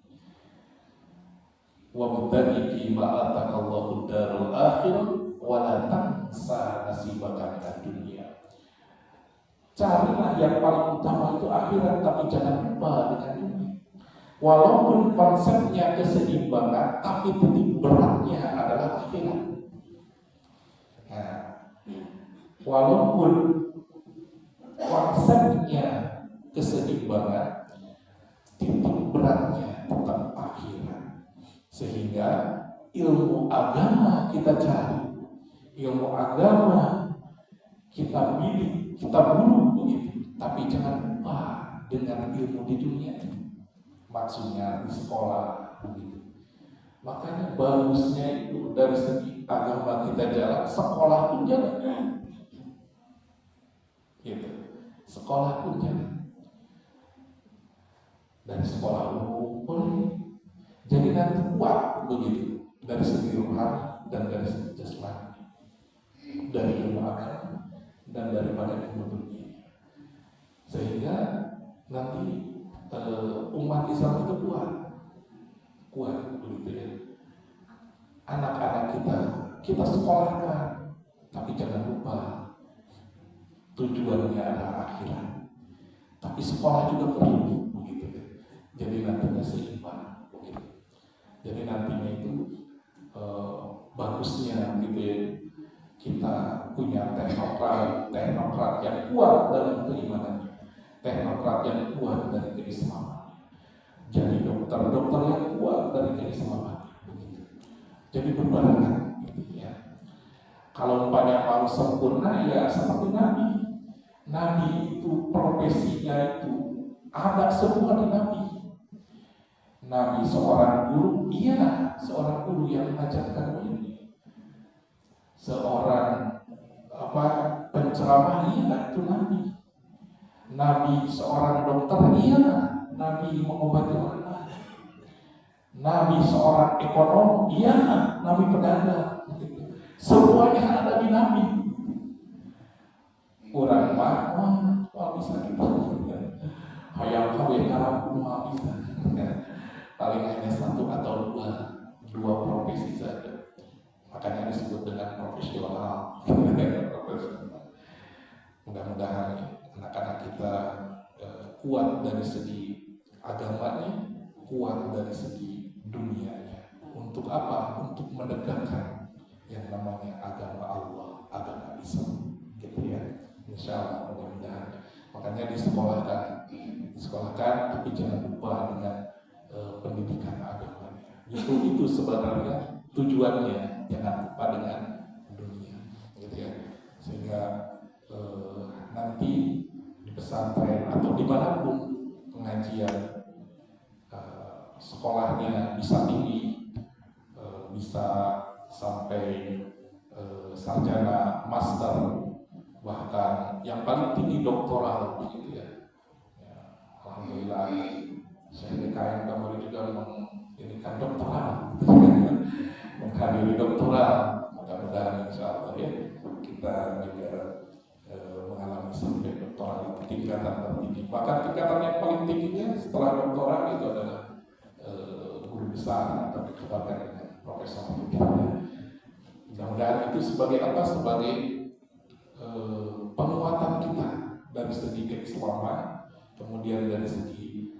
Speaker 1: Wabtaghi fima ataqallahu darul akhirah wa la tansa nasibaka minad dunya. Carilah yang paling utama itu akhirat, tapi jangan lupa dengan dunia. Walaupun konsepnya keseimbangan, tapi titik beratnya adalah akhirat. Nah, walaupun konsepnya keseimbangan, titik beratnya tetap akhirat. Sehingga ilmu agama kita cari, ilmu agama kita bidik, kita buru begitu. Tapi jangan lupa dengan ilmu di dunia. Maksudnya di sekolah begitu. Makanya bagusnya itu dari segi agama kita jalan, sekolah pun jalan. Gitu. Sekolah pun jalan. Dari sekolah umum pun jadi nanti kuat begitu dari segi rohani dan dari segi jasmani, dari ilmu agama dan daripada ilmu dunia, sehingga nanti umat Islam itu kuat begitu ya. Anak-anak kita sekolahkan, tapi jangan lupa tujuannya adalah akhirat. Tapi sekolah juga perlu begitu ya. Jadi nantinya seimbang begitu. Jadi nantinya itu bagusnya gitu ya, kita punya teknokrat yang kuat dalam keimanannya, teknokrat yang kuat dari keislaman. Jadi dokter yang kuat dari keislaman. Jadi berbarengan gitu ya. Kalau umpamanya mau sempurna ya seperti Nabi. Nabi itu profesinya itu ada semua di Nabi. Nabi seorang guru, iya seorang guru yang mengajarkan ini. Seorang penceramah, iya itu Nabi. Nabi seorang dokter, iya Nabi mengobati orang lain. Nabi seorang ekonom, iya Nabi pedagang. Semuanya ada di Nabi. Kurang mah bisa gitu. Hayang kawin Arab mah bisa. Paling hanya satu atau dua profesi saja. Makanya disebut dengan profesional. Mudah-mudahan anak-anak kita kuat dari segi agamanya, kuat dari segi dunianya. Untuk apa? Untuk menegakkan yang namanya agama Allah, agama Islam, gitu ya. Insya Allah, mudah-mudahan. Makanya disekolahkan, tapi jangan lupa dengan pendidikan agamanya. Itu sebenarnya tujuannya, jangan lupa dengan dunia, gitu ya. Sehingga nanti di pesantren atau dimanapun pengajian sekolahnya bisa tinggi, bisa sampai sarjana, master, bahkan yang paling tinggi doktoral, gitu ya. Alhamdulillah, saya DKM kemarin juga menginginkan doktoral, menghadiri doktoral. Mudah-mudahan insya Allah ya kita juga mengalami sampai doktoral di tingkatan tertinggi. Bahkan tingkatan yang paling tingginya setelah doktoral itu adalah guru besar atau dikeluarkan dengan profesor. Mudah-mudahan itu sebagai apa? Sebagai penguatan kita dari segi keislaman, kemudian dari segi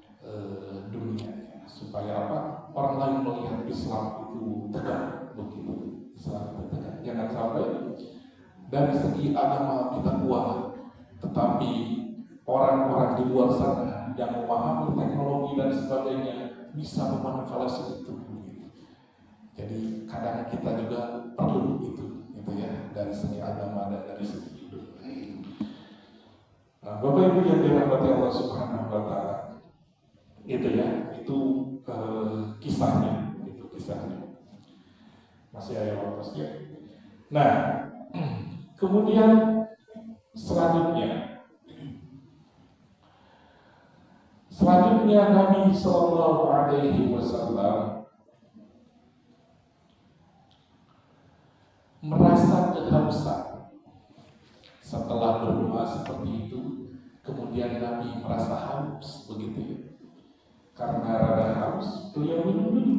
Speaker 1: dunianya, supaya apa? Orang lain melihat Islam itu tegak, begitu. Islam itu tegak. Jangan sampai dari segi agama kita kuat, tetapi orang-orang di luar sana yang memahami teknologi dan sebagainya bisa memanfaatkan itu. Jadi kadang kita juga perlu itu, gitu ya, dari segi agama dan dari segi hidup. Nah, Bapak Ibu yang dirahmati Allah Subhanahu wa Ta'ala, itu ya, itu kisahnya, itu kisahnya. Masih ada waktu ya. Nah, kemudian selanjutnya Nabi Sallallahu Alaihi Wasallam merasa kehausan setelah berdoa seperti itu. Kemudian Nabi merasa haus, begitu ya. Karena rada haus, beliau minum dulu.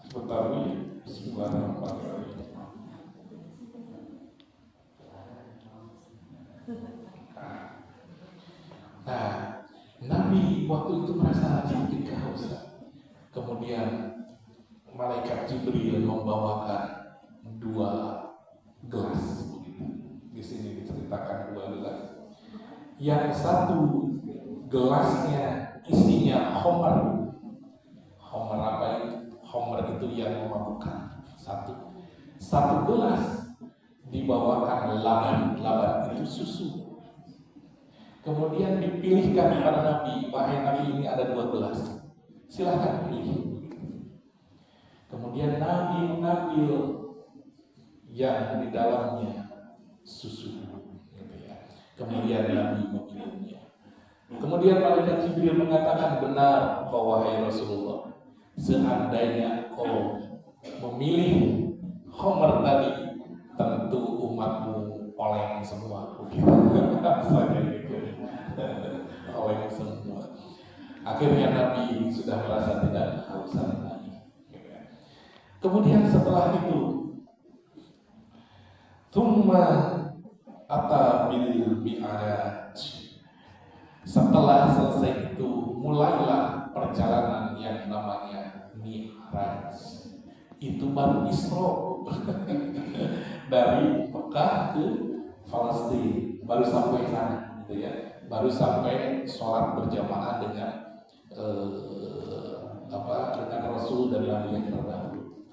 Speaker 1: Sebentar ya. Bismillahirrahmanirrahim. Nah, Nabi waktu itu merasa sedikit kehausan. Kemudian malaikat Jibril membawakan 2 gelas, begitu. Di sini diceritakan 2 gelas. Yang satu gelasnya isinya khamr. Khamr apa itu? Khamr itu yang memabukkan. Satu gelas dibawakan laban itu susu. Kemudian dipilihkan kepada Nabi, wahai Nabi, ini ada 2 gelas, silakan pilih. Kemudian Nabi mengambil yang di dalamnya susu, gitu ya. Kemudian Nabi meminumnya. Kemudian malaikat Jibril mengatakan, benar kau wahai Rasulullah, seandainya kau memilih khamr tadi, tentu umatmu oleng semua, begitu. Oleng semua. Akhirnya Nabi sudah merasa tidak kehausan lagi. Kemudian setelah itu, thumma ata bil mi'raj. Setelah selesai itu, mulailah perjalanan yang namanya Mi'raj. Itu baru Isra. Dari Mekah ke Palestina, baru sampai sana, gitu ya. Baru sampai sholat berjamaah dengan dengan Rasul dan Nabi yang terdahulu.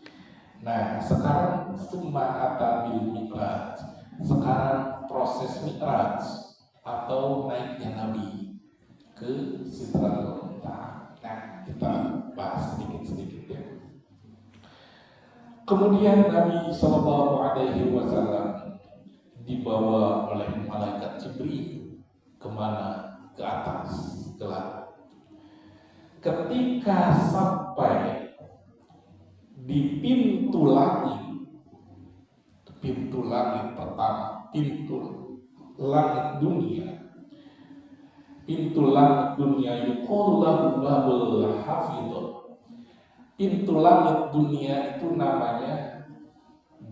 Speaker 1: Nah, sekarang summa ata bil mi'raj. Sekarang proses mi'raj atau naiknya Nabi ke Sidratul Muntaha. Nah, kita bahas sedikit-sedikit ya. Kemudian Nabi Shallallahu Alaihi Wasallam dibawa oleh malaikat Jibril kemana? Ke atas, ke langit. Ketika sampai di pintu langit pertama, pintu langit dunia yuqalu lahu babul hafidh. Pintu langit dunia itu namanya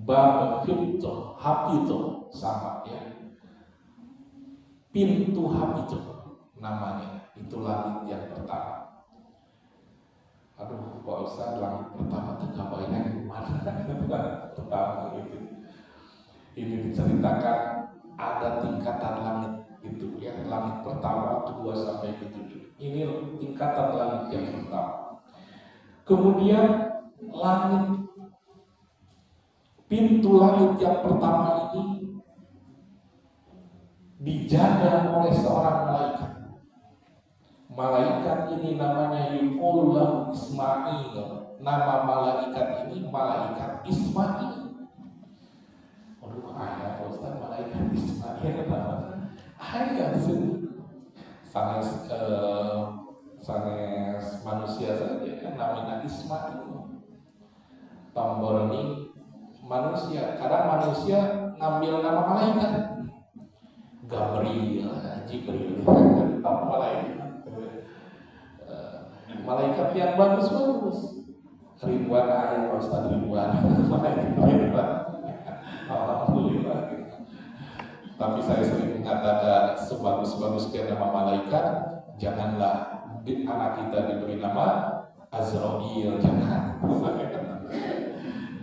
Speaker 1: bab hafidh, sama ya, pintu hafidh namanya, itu langit yang pertama. Aduh, Pak Ustaz, langit pertama itu gak banyak gimana pertama gitu. Ini diceritakan ada tingkatan langit gitu ya, langit pertama, kedua sampai ketujuh. Ini tingkatan langit yang pertama. Kemudian pintu langit yang pertama ini dijaga oleh seorang malaikat. Malaikat ini namanya yuqalu lahu Ismail. Nama malaikat ini malaikat Ismail. Aduh, ayah Ustaz, malaikat Ismail apa? Ayah sih. Sanes manusia saja kan namanya Ismail. Tombol ini manusia. Kadang manusia ngambil nama malaikat. Gabriel, Jibril, malaikat yang bagus. Ridwan ayat Ustaz Ridwan. Alhamdulillah. Tapi saya sering mengatakan sebagus-bagusnya nama malaikat, janganlah anak kita diberi nama Azrail, jangan.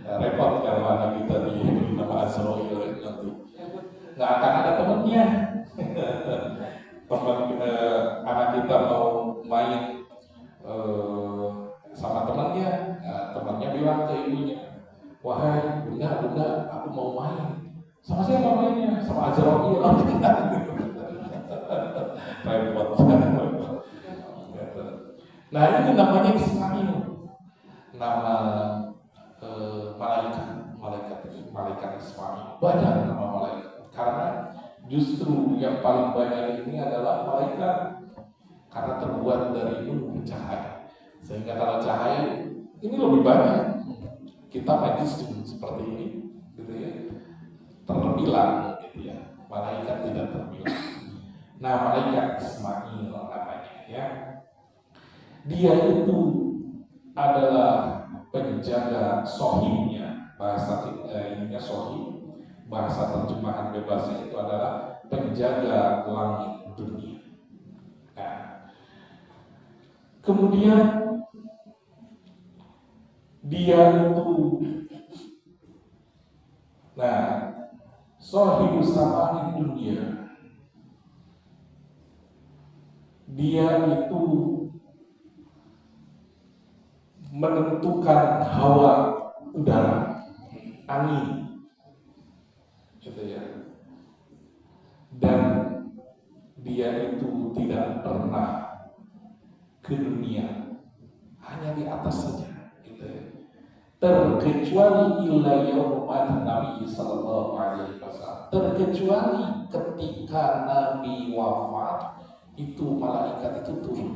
Speaker 1: Repot kalau anak kita diberi nama Azrail nanti. Nggak akan ada temennya. Anak kita mau main sama temannya, temannya bilang ke ibunya, wahai bunda, aku mau main. Sama siapa mainnya? Sama Azrail. Repot. Nah, ini namanya Ismail, nama malaikat Ismail. Banyak nama malaikat, karena justru yang paling banyak ini adalah malaikat, karena terbuat dari nur cahaya. Sehingga kalau cahaya ini lebih banyak, kita majlis seperti ini, gitu ya, terbilang, gitu ya. Malaikat tidak terbilang. Nah, malaikat Ismail namanya, ya. Dia itu adalah penjaga sohibnya, bahasa ininya sohib, bahasa terjemahan bebasnya itu adalah penjaga langit dunia. Nah, kemudian dia itu, sohibus sama'in dunia, dia itu menentukan hawa udara, angin, gitu ya. Dan dia itu tidak pernah ke dunia, hanya di atas saja, gitu ya. Terkecuali illa yaumat Nabi sallallahu alaihi wasallam, terkecuali ketika Nabi wafat, itu malaikat itu turun.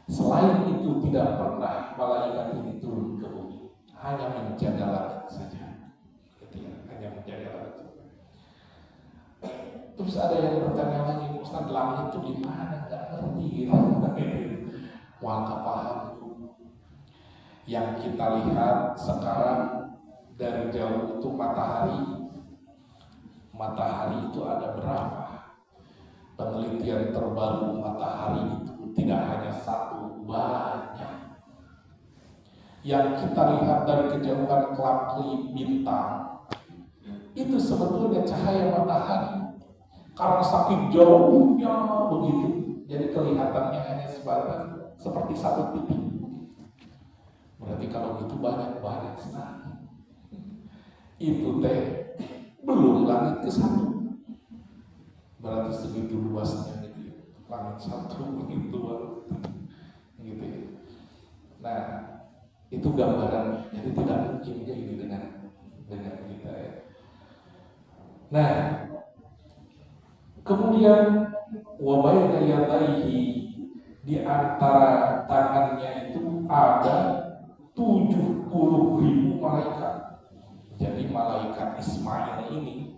Speaker 1: Selain itu tidak pernah malaikat ini turun ke bumi, hanya menjaga langit saja, gitu ya, hanya menjaga langit saja. Terus ada yang bertanya lagi, Ustaz, langit itu di mana? Nggak ngerti gitu. Maka paham. Yang kita lihat sekarang dari jauh itu matahari. Matahari itu ada berapa? Penelitian terbaru matahari itu tidak hanya satu, banyak. Yang kita lihat dari kejauhan kelap-kelip bintang itu sebetulnya cahaya matahari. Karena saking jauhnya begitu, jadi kelihatannya hanya sebatas seperti satu titik. Berarti kalau itu banyak sekali. Itu teh belum langit ke-1. Berarti segitu luasnya gitu ya. Langit 1 begitu gitu ya. Nah, itu gambaran. Jadi tidak mungkin ini dengan kita ya. Nah, kemudian wabaina yadaihi, di antara tangannya itu ada 70.000 malaikat. Jadi malaikat Ismail ini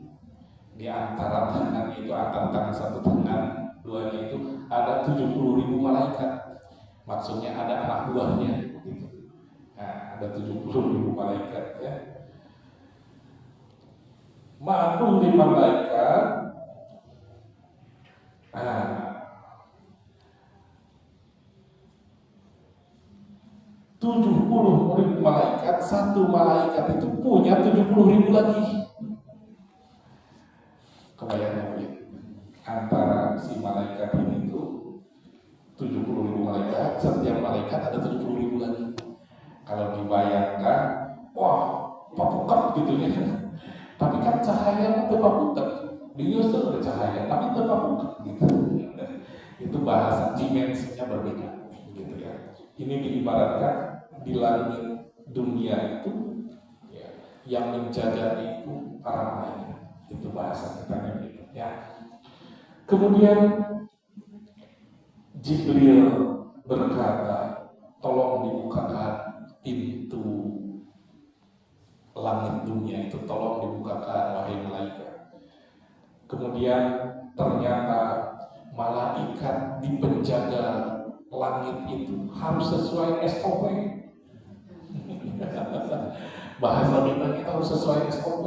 Speaker 1: di antara tangannya itu, antara tangan satu tangan duanya itu ada 70.000 malaikat. Maksudnya ada anak buahnya gitu. Nah, ada 70.000 malaikat ya. Ma'akul di malaikat. Nah, 70.000 malaikat, satu malaikat itu punya 70.000 lagi. Kebayang ya? Antara si malaikat ini tuh 70.000 malaikat, setiap malaikat ada 70.000 lagi. Kalau dibayangkan, wah, papukat gitu ya. Tapi kan cahaya itu papukat. Dia sudah cahaya, tapi itu papukat gitu. Itu bahasa dimensinya berbeda gitu ya. Ini diibaratkan di langit dunia itu ya, yang menjaga itu para malaikat. Itu bahasa kita gitu ya. Kemudian Jibril berkata, tolong dibukakan pintu langit dunia itu, tolong dibukakan wahai malaikat. Kemudian ternyata malaikat di penjaga langit itu harus sesuai SOP. Bahasa kita harus sesuai SOP.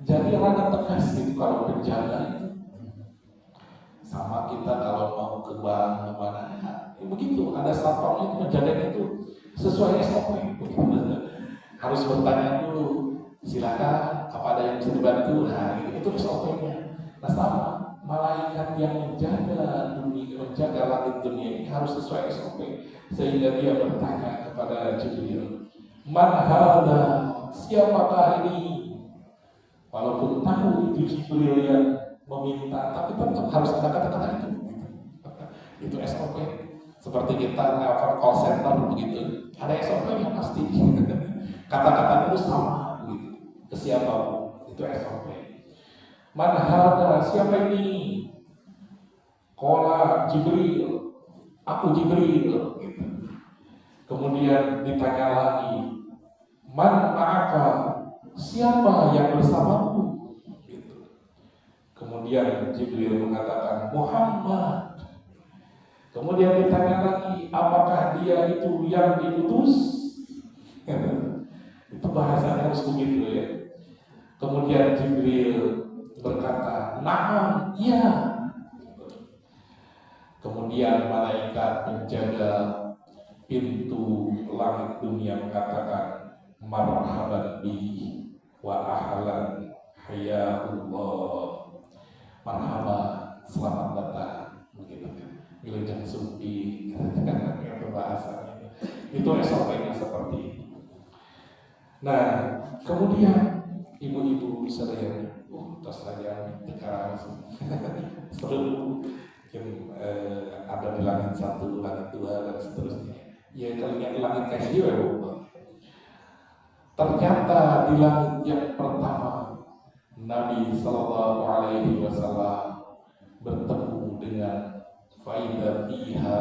Speaker 1: Jadi rada tegas gitu kalau penjaga itu. Sama kita kalau mau ke bank kemana ya, begitu, ada satpam itu menjaganya itu sesuai SOP. Harus bertanya dulu, silakan apa ada yang bisa dibantu. Nah itu SOP-nya. Nah sama malaikat yang menjaga dunia, menjaga langit dunia ini harus sesuai SOP. Sehingga dia bertanya kepada Jibril, man hadza, siapakah ini? Walaupun tahu itu Jibril yang meminta, tapi tetap harus ada kata-kata itu. Itu SOP. Seperti kita nelfon call center begitu, ada SOP-nya pasti. Kata-kata itu sama gitu. Ke siapapun itu SOP. Man hadza, siapa ini? Qala Jibril, aku Jibril gitu. Kemudian ditanya lagi, man ma'aka, siapa yang bersamamu? Gitu. Kemudian Jibril mengatakan Muhammad. Kemudian ditanya lagi, apakah dia itu yang diutus? Itu bahasanya harus begitu ya. Kemudian Jibril berkata, na'am, iya. Kemudian malaikat penjaga pintu langit dunia mengatakan, marhaban bi wa ahlan hayatullah. Marhaban, selamat datang. Begitu kan. Wilujeng sumpi, itu bahasanya. Itu SOP-nya seperti itu. Nah, kemudian ibu-ibu sadayana, terus saja sekarang seru, mungkin ada di langit 1, langit 2 dan seterusnya. Ya kalau yang di langit kayak dia, ternyata di langit yang pertama Nabi Sallallahu Alaihi Wasallam bertemu dengan faida fiha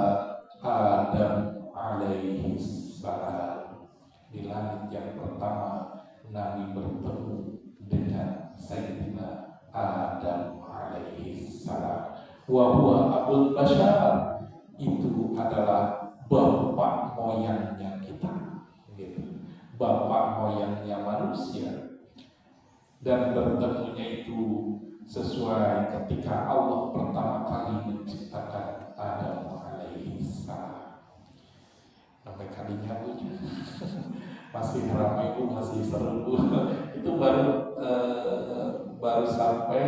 Speaker 1: Adam alaihi salam. Di langit yang pertama Nabi bertemu dengan Sayyidina Adam alaihi salam. Wa huwa abul bashar, itu adalah bapak moyangnya kita gitu. Bapak moyangnya manusia. Dan bertemunya itu sesuai ketika Allah pertama kali menciptakan Adam alaihi salam. Sampai kalinya punya masih ramai itu, masih seru. Itu baru sampai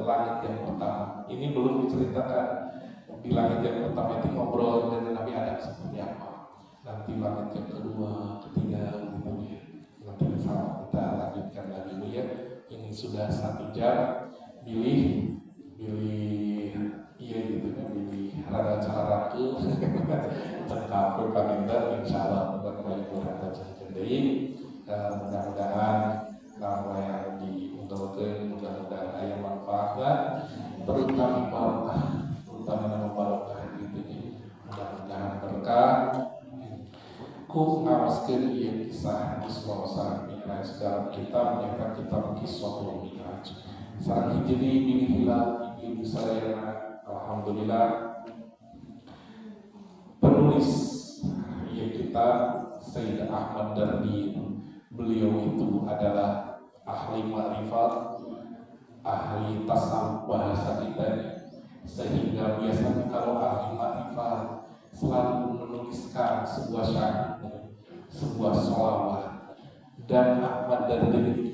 Speaker 1: langit yang pertama. Ini belum diceritakan di langit yang pertama itu ngobrol dengan Nabi Adam seperti apa. nanti langit yang kedua, ketiga, gitu ya. Nanti bersama kita lanjutkan lagi Bu ya. Ini sudah 1 jam. Pilih iya gitu kan, pilih rada cara ke cengkape paminta insyaallah berbaik berada cendei. Mudah-mudahan nama yang diunggulkan, mudah-mudahan ayat manfaatnya terutama barokah, terutama nama barokah gitu ya. Mudah-mudahan berkah ku ngawaskeun ieu kisah Isra sareng Mi'raj dalam kitab nyata kitab Qissatul Mi'raj. Sareng hiji pilih hilang ibu saya, alhamdulillah penulis ieu kitab Sayyid Ahmad Dardi. Beliau itu adalah ahli ma'rifat, ahli tasawuf bahasa kita, sehingga biasanya kalau ahli ma'rifat selalu menuliskan sebuah syair, sebuah sholawat. Dan Ahmad Dardi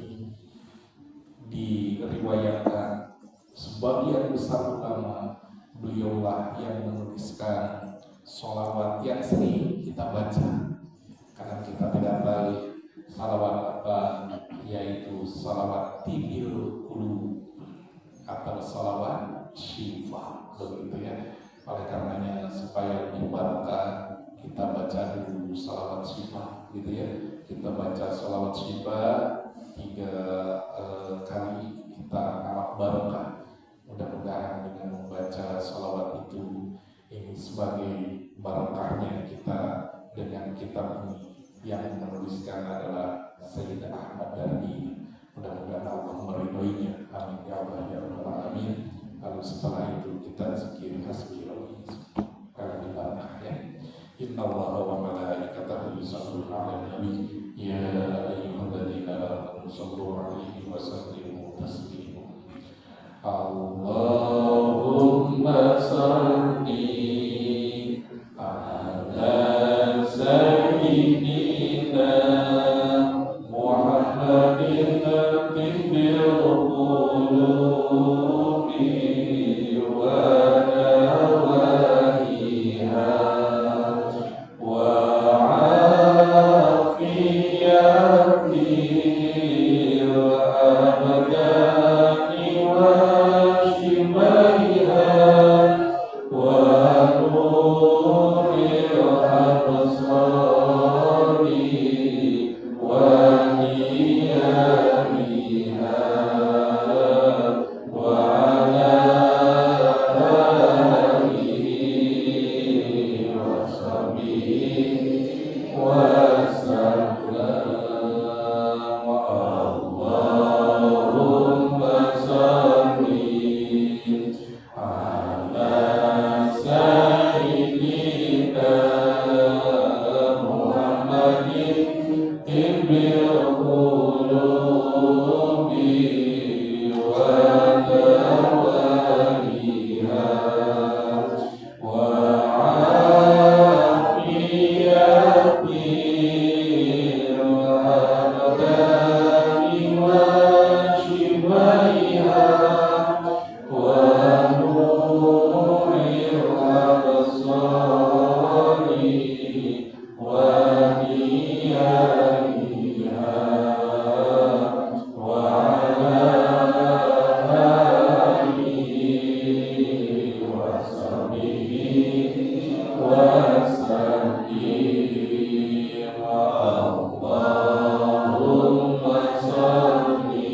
Speaker 1: diriwayatkan sebagian besar ulama beliaulah yang menuliskan sholawat yang sering kita baca, karena kita tidak tahu salawat apa, yaitu salawat tibil qulub atau salawat syifa, begitu ya. Oleh karenanya supaya lebih barokah kita baca dulu salawat syifa, gitu ya. Kita baca salawat syifa 3 kali, kita ngalap barokah. Mudah-mudahan dengan membaca salawat itu ini sebagai barokahnya kita dengan kitab ini yang menuliskan adalah Sayyid Ahmad Dardi. Mudah-mudahan Allah meridhoinya. Amin ya Allah ya rabbal alamin. Lalu setelah itu kita zikir hasbunallah karena dibarakah ya. Innallaha wa malaikatahu yusholluna 'alan nabi ya ayyuhalladzina amanu shollu 'alaihi wa sallimu taslima. Allahumma shalli ala sayyidina Muhammadin tibbil qulubi wa nawahiha wa afiyati wa abdani wa shibaiha wa nuril absari wa niyamiha wa ala alihi wa sahbihi wa sallam. Allahumma shalli ala sayyidina Muhammadin tibbil qulubi wa nawahiha wa afiyati wa abdani wa shibaiha wa nuril absari wa niyamiha wa ala alihi wa sahbihi wa sallim. Allahumma shalli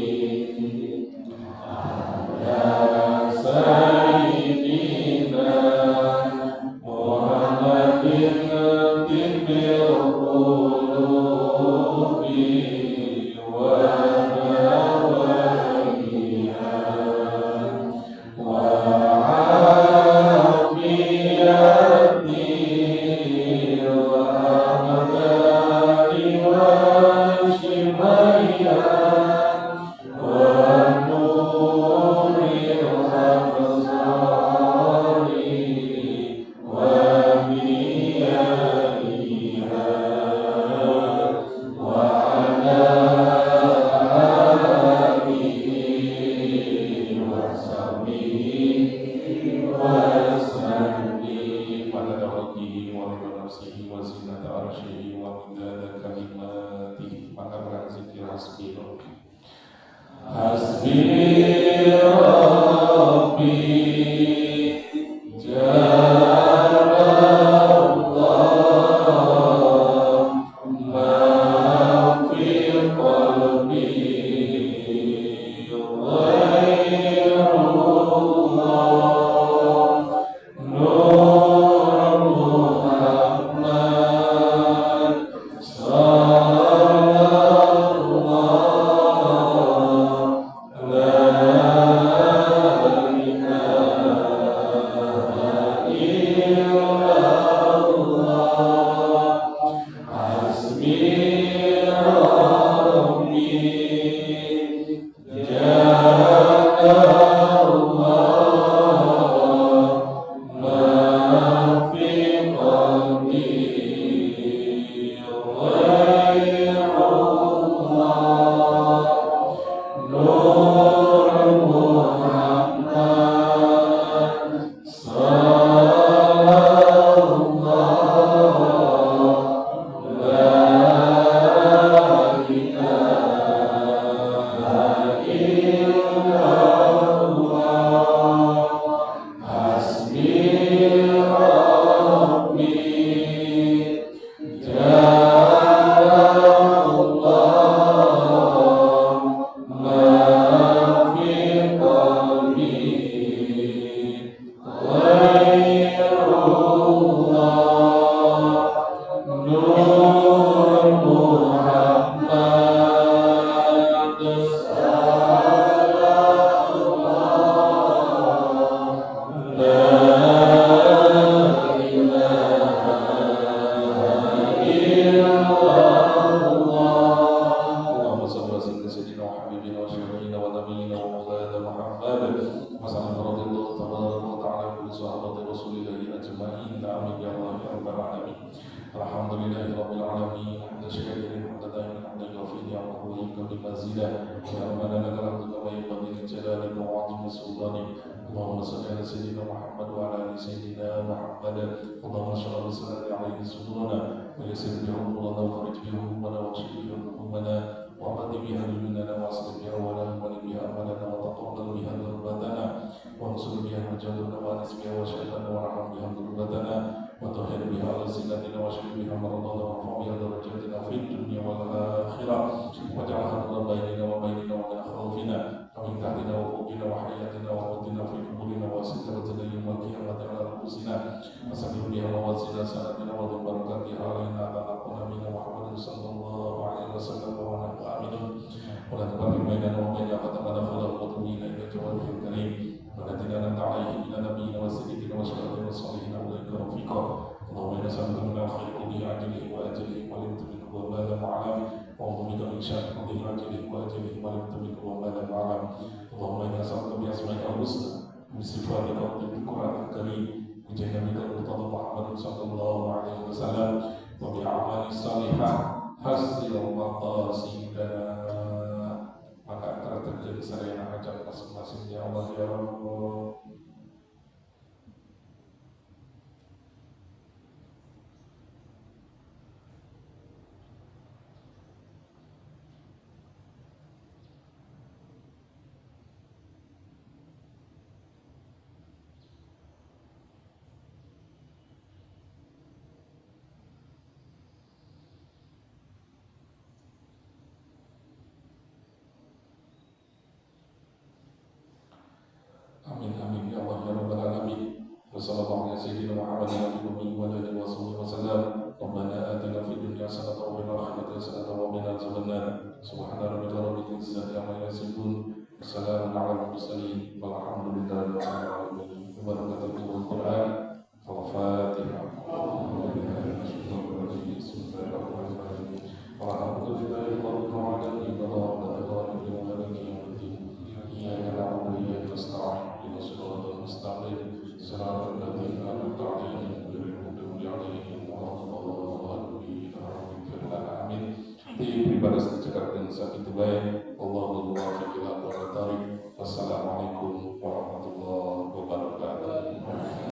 Speaker 1: Ibadah secara dan saat itu baik